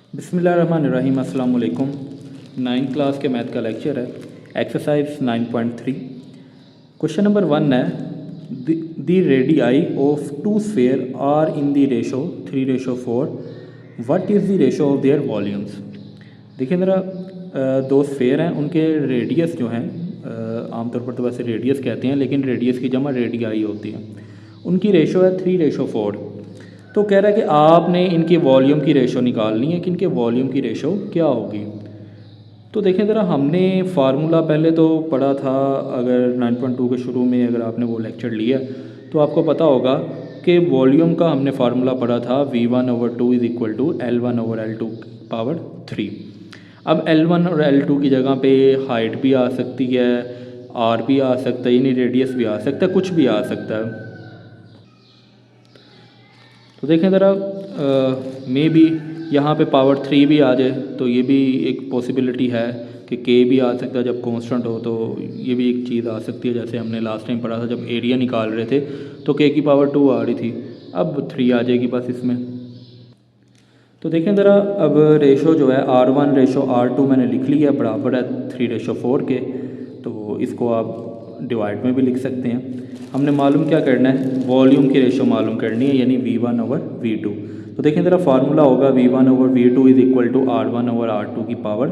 बिस्मिल्लाहिर्रहमानिर्रहीम। अस्सलाम वालेकुम। 9th क्लास के मैथ का लेक्चर है, एक्सरसाइज 9.3। क्वेश्चन नंबर 1 है, the radii of two sphere are in the ratio 3:4। What is the ratio of their volumes. देखिए ज़रा, दो स्फीयर हैं, उनके रेडियस जो हैं, आमतौर पर तो वैसे रेडियस कहते हैं, लेकिन रेडियस की जमा रेडियाई होती है। उनकी रेशो है 3:4। तो कह रहा है कि आपने इनके वॉल्यूम की रेशो निकालनी है कि इनके वॉल्यूम की रेशो क्या होगी। तो देखें ज़रा, हमने फार्मूला पहले तो पढ़ा था। अगर 9.2 के शुरू में अगर आपने वो लेक्चर लिया तो आपको पता होगा कि वॉल्यूम का हमने फार्मूला पढ़ा था V1/2 is equal to L1/L2 power 3। अब L1 और L2 की जगह पे हाइट भी आ सकती है, R भी आ सकता है, यानी रेडियस भी आ सकता है, कुछ भी आ सकता है। तो देखें ज़रा, मे बी यहाँ पे पावर 3 भी आ जाए तो ये भी एक पॉसिबिलिटी है कि K भी आ सकता है जब कांस्टेंट हो, तो ये भी एक चीज़ आ सकती है। जैसे हमने लास्ट टाइम पढ़ा था जब एरिया निकाल रहे थे तो K की पावर 2 आ रही थी, अब 3 आ जाएगी बस इसमें। तो देखें ज़रा, अब रेशो जो है R1/R2 मैंने लिख लिया, बराबर है 3:4 के। तो इसको आप डिवाइड में भी लिख सकते हैं। हमने मालूम क्या करना है, वॉल्यूम की रेशो मालूम करनी है, यानी V1/V2। तो देखें ज़रा, फार्मूला होगा V1/V2 is equal to R1/R2 की पावर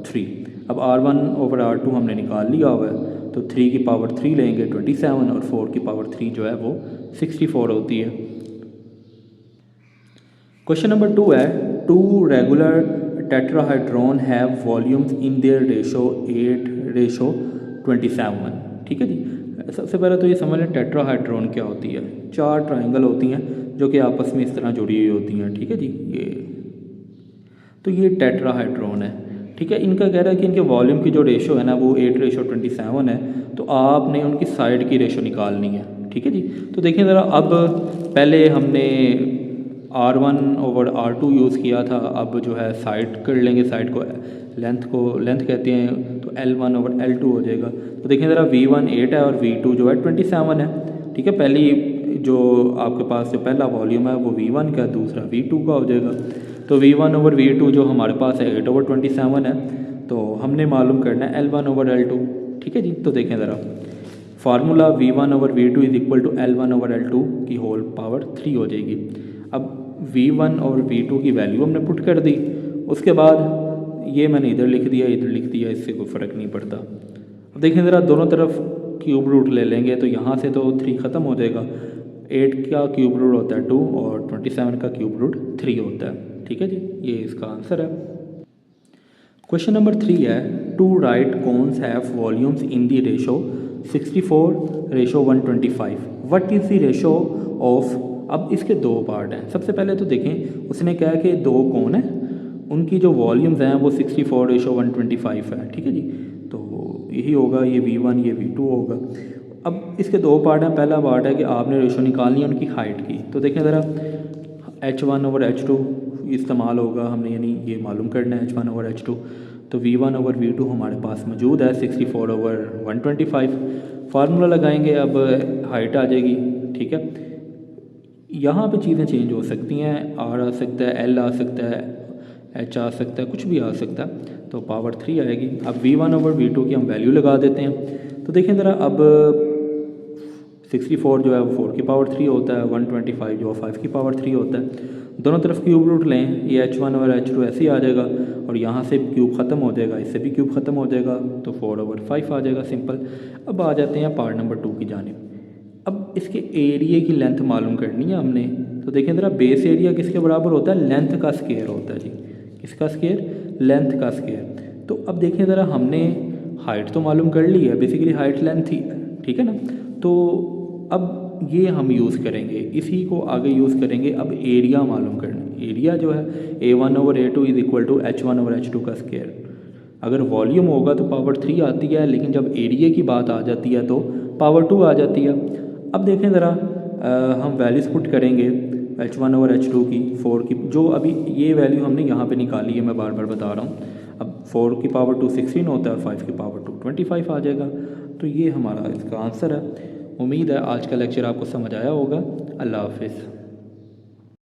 3। अब R1/R2 हमने निकाल लिया हुआ है, तो 3 की पावर 3 लेंगे 27, और 4 की पावर 3 जो है वो 64 होती है। क्वेश्चन नंबर 2 है, two regular tetrahedron have volumes in their ratio 8:27। ठीक है जी। सबसे पहले तो ये समझ लें टेट्राहाइड्रोन क्या होती है। 4 ट्राइंगल होती हैं जो कि आपस में इस तरह जुड़ी हुई होती हैं। ठीक है जी, ये टेट्राहाइड्रोन है। ठीक है, इनका कह रहा है कि इनके वॉल्यूम की जो रेशो है ना वो 8:27 है। तो आपने उनकी साइड की रेशो निकालनी है। ठीक है जी। तो देखिए ज़रा, अब पहले हमने R1/R2 यूज़ किया था, अब जो है साइड कर लेंगे, साइड को लेंथ कहते हैं, तो L1/L2 हो जाएगा। तो देखें ज़रा, V1 8 है और V2 जो है 27 है। ठीक है, पहली जो आपके पास जो पहला वॉल्यूम है वो V1 का, दूसरा V2 का हो जाएगा। तो V1/V2 जो हमारे पास है 8/27 है, तो हमने मालूम करना है L1/L2। ठीक है जी। तो देखें ज़रा, formula V1/V2 is equal to L1/L2 की होल पावर 3 हो जाएगी। अब V1 और V2 की वैल्यू हमने पुट कर दी, उसके बाद ये मैंने इधर लिख दिया, इधर लिख दिया, इससे कोई फ़र्क नहीं पड़ता। अब देखें ज़रा, दोनों तरफ क्यूब रूट ले लेंगे तो यहाँ से तो 3 ख़त्म हो जाएगा। 8 का क्यूब रूट होता है 2 और 27 का क्यूब रूट 3 होता है। ठीक है जी, ये इसका आंसर है। क्वेश्चन नंबर 3 है, two right cones have volumes in the ratio 64:125। What is the ratio of. अब इसके दो पार्ट हैं। सबसे पहले तो देखें, उसने कहा कि दो कोन हैं, उनकी जो वॉल्यूम्स हैं वो 64:125 है। ठीक है जी। तो यही होगा, ये V1 ये V2 होगा। अब इसके दो पार्ट हैं। पहला पार्ट है कि आपने रेशो निकालनी है उनकी हाइट की। तो देखें ज़रा, H1/H2 इस्तेमाल होगा हमने, यानी ये मालूम करना है H1/H2। तो V1/V2 हमारे पास मौजूद है 64/125। फार्मूला लगाएंगे, अब हाइट आ जाएगी। ठीक है, यहाँ पे चीज़ें चेंज हो सकती हैं, R आ सकता है, L आ सकता है, H आ सकता है, कुछ भी आ सकता है। तो पावर 3 आएगी। अब V1/V2 की हम वैल्यू लगा देते हैं। तो देखें ज़रा, अब 64 जो है वो 4 की पावर 3 होता है, 125 जो है 5 की पावर 3 होता है। दोनों तरफ क्यूब रूट लें, ये H1 और H2 ऐसे ही आ जाएगा, और यहाँ से क्यूब ख़त्म हो जाएगा, इससे भी क्यूब ख़त्म हो जाएगा, तो 4/5 आ जाएगा, सिंपल। अब आ जाते हैं पार्ट नंबर 2 की जानिब। अब इसके एरिया की लेंथ मालूम करनी है हमने। तो देखें ज़रा, बेस एरिया किसके बराबर होता है, लेंथ का स्केयर होता है जी। किसका स्केयर, लेंथ का स्केयर। तो अब देखें ज़रा, हमने हाइट तो मालूम कर ली है, बेसिकली हाइट लेंथ ही है। ठीक है ना। तो अब ये हम यूज़ करेंगे, इसी को आगे यूज़ करेंगे। अब एरिया मालूम करना, एरिया जो है A1/A2 is equal to H1/H2 का स्केयर। अगर वॉल्यूम होगा तो पावर 3 आती है, लेकिन जब एरिया की बात आ जाती है तो पावर 2 आ जाती है। अब देखें ज़रा, हम वैल्यूज़ पुट करेंगे H1/H2 की, 4 की, जो अभी ये वैल्यू हमने यहाँ पे निकाली है, मैं बार बार बता रहा हूँ। अब 4 की पावर 2 16 होता है, और 5 की पावर 2 25 आ जाएगा। तो ये हमारा इसका आंसर है। उम्मीद है आज का लेक्चर आपको समझ आया होगा। अल्लाह हाफिज़।